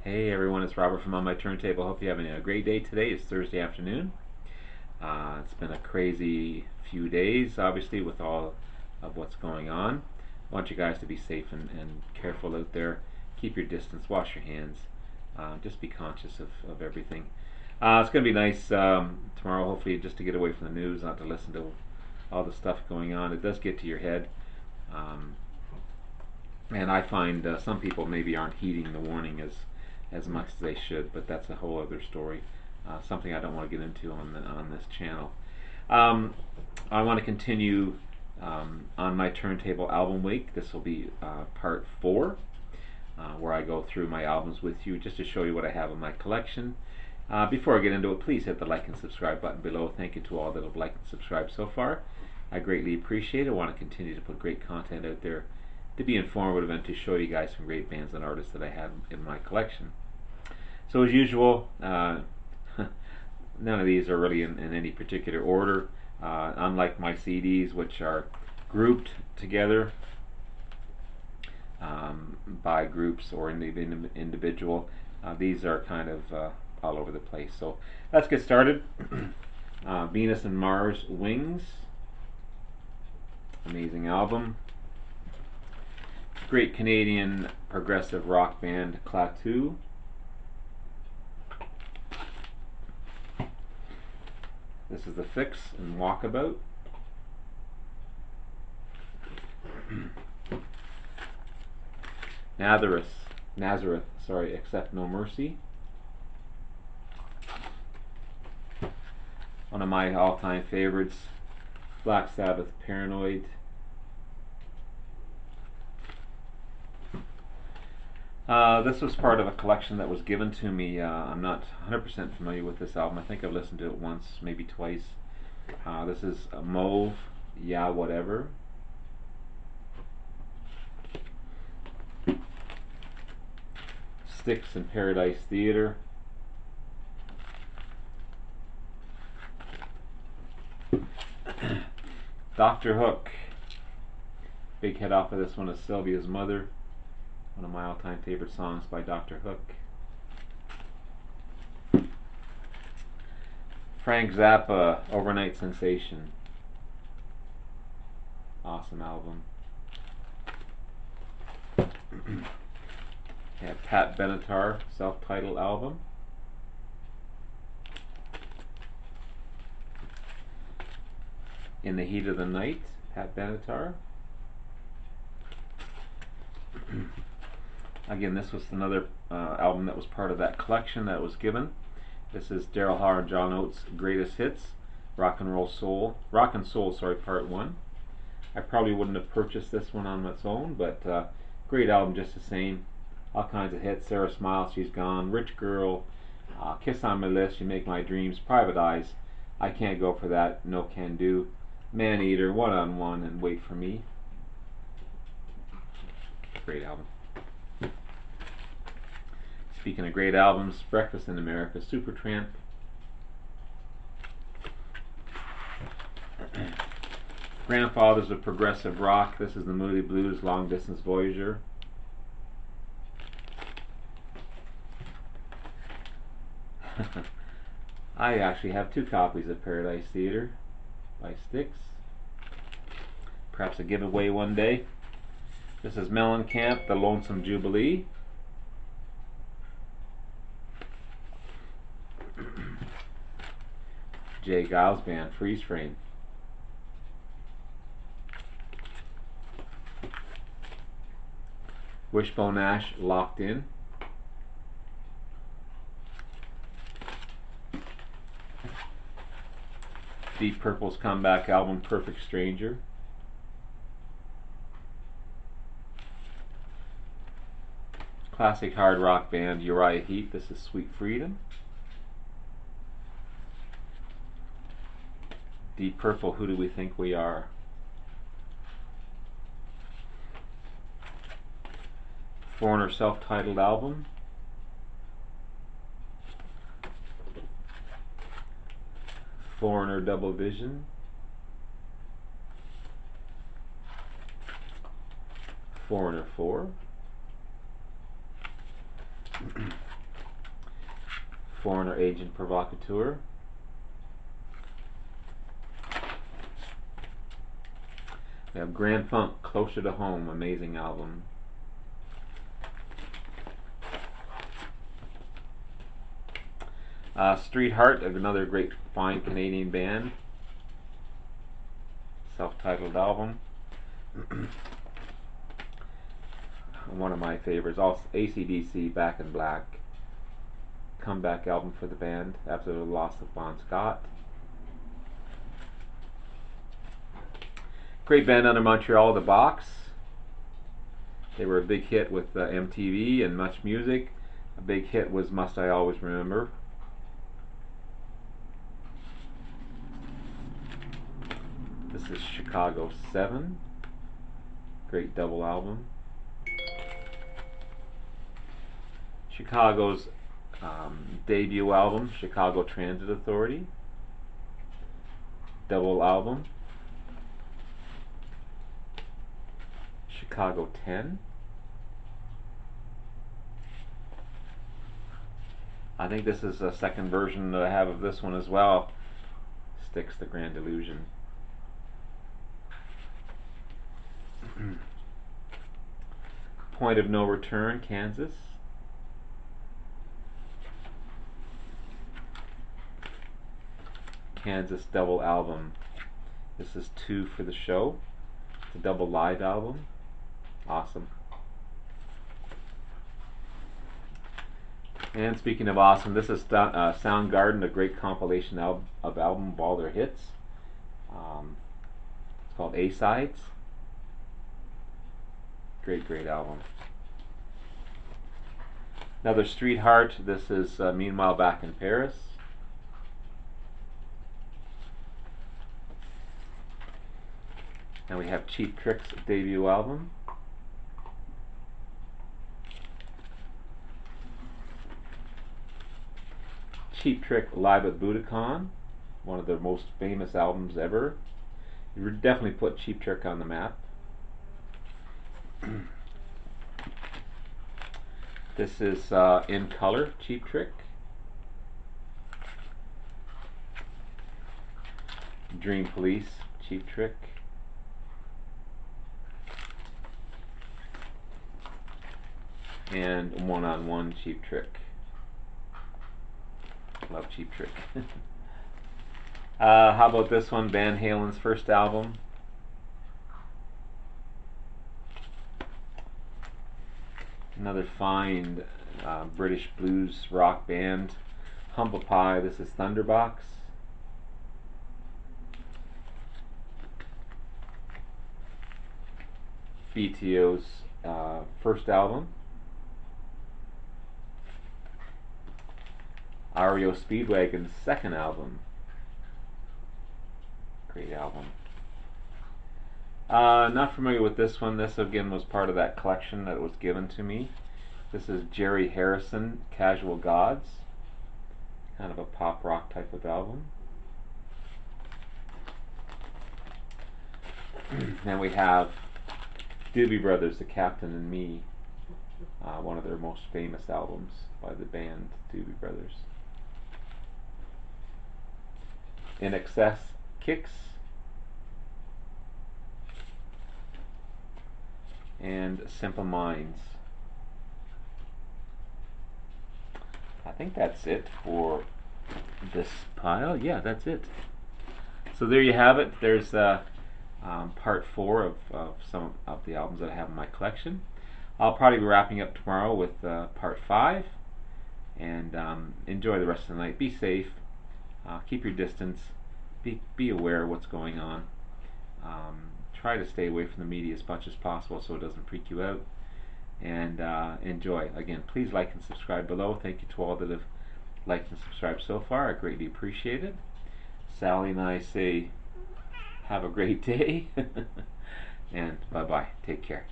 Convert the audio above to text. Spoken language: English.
Hey everyone, it's Robert from On My Turntable. Hope you're having a great day today. It's Thursday afternoon. It's been a crazy few days, obviously, with all of what's going on. I want you guys to be safe and careful out there. Keep your distance, wash your hands. Just be conscious of everything. It's going to be nice tomorrow, hopefully, just to get away from the news, not to listen to all the stuff going on. It does get to your head. Um, and I find some people maybe aren't heeding the warning as much as they should, but that's a whole other story. Something I don't want to get into on this channel. I want to continue on my Turntable Album Week. This will be part 4, where I go through my albums with you just to show you what I have in my collection. Before I get into it, please hit the like and subscribe button below. Thank you to all that have liked and subscribed so far. I greatly appreciate it. I want to continue to put great content out there to be informative and to show you guys some great bands and artists that I have in my collection. So as usual, none of these are really in any particular order. Unlike my CDs, which are grouped together by groups or individual, these are kind of all over the place. So let's get started. Venus and Mars Wings. Amazing album. Great Canadian progressive rock band, Klaatu. This is The Fix and Walkabout. Nazareth, Accept No Mercy. One of my all-time favorites, Black Sabbath, Paranoid. This was part of a collection that was given to me. I'm not 100% familiar with this album. I think I've listened to it once, maybe twice. This is Mauve, Yeah Whatever. Styx and Paradise Theater. Dr. Hook. Big hit off of this one is Sylvia's Mother. One of my all-time favorite songs by Dr. Hook. Frank Zappa, Overnight Sensation. Awesome album. Yeah, Pat Benatar, self-titled album. In the Heat of the Night, Pat Benatar. Again, this was another album that was part of that collection that was given. This is Daryl Hall and John Oates' Greatest Hits, Rock and Soul, Part 1. I probably wouldn't have purchased this one on its own, but great album just the same. All kinds of hits. Sarah Smiles, She's Gone, Rich Girl, Kiss on My List, You Make My Dreams, Private Eyes, I Can't Go For That, No Can Do, Man Eater, One on One, and Wait For Me. Great album. Speaking of great albums, Breakfast in America, Supertramp. Grandfathers of Progressive Rock. This is the Moody Blues, Long Distance Voyager. I actually have 2 copies of Paradise Theater by Styx. Perhaps a giveaway one day. This is Mellencamp, The Lonesome Jubilee. Jay Giles Band, Freeze Frame. Wishbone Ash, Locked In. Deep Purple's comeback album, Perfect Stranger. Classic hard rock band, Uriah Heep. This is Sweet Freedom. Deep Purple, Who Do We Think We Are? Foreigner self-titled album. Foreigner Double Vision. Foreigner 4. Foreigner Agent Provocateur. We have Grand Funk, Closer to Home, amazing album. Street Heart, another great fine Canadian band. Self-titled album. One of my favorites. Also AC/DC, Back in Black. Comeback album for the band after the loss of Bon Scott. Great band out of Montreal, The Box. They were a big hit with MTV and Much Music. A big hit was Must I Always Remember. This is Chicago 7. Great double album. Chicago's debut album, Chicago Transit Authority. Double album. Chicago 10. I think this is a second version that I have of this one as well. Styx, The Grand Illusion. Point of No Return, Kansas. Kansas double album. This is 2 for the show. It's a double live album. Awesome. And speaking of awesome, this is Soundgarden, a great compilation of all their hits. It's called A-Sides. Great album. Another Street Heart. This is Meanwhile Back in Paris. And we have Cheap Trick's debut album. Cheap Trick live at Budokan, one of their most famous albums ever. You would definitely put Cheap Trick on the map. This is In Color, Cheap Trick. Dream Police, Cheap Trick. And One on One, Cheap Trick. Love Cheap Trick. How about this one? Van Halen's first album. Another fine British blues rock band. Humble Pie. This is Thunderbox. BTO's first album. REO Speedwagon's second album. Great album. Not familiar with this one. This again was part of that collection that was given to me. This is Jerry Harrison, Casual Gods. Kind of a pop rock type of album. Then we have Doobie Brothers, The Captain and Me. One of their most famous albums by the band Doobie Brothers. In Excess, Kicks. And Simple Minds. I think that's it for this pile. Yeah, that's it. So there you have it. There's part 4 of some of the albums that I have in my collection. I'll probably be wrapping up tomorrow with part 5. And enjoy the rest of the night. Be safe. Keep your distance. Be aware of what's going on. Try to stay away from the media as much as possible so it doesn't freak you out. And enjoy. Again, please like and subscribe below. Thank you to all that have liked and subscribed so far. I greatly appreciate it. Sally and I say have a great day. And bye-bye. Take care.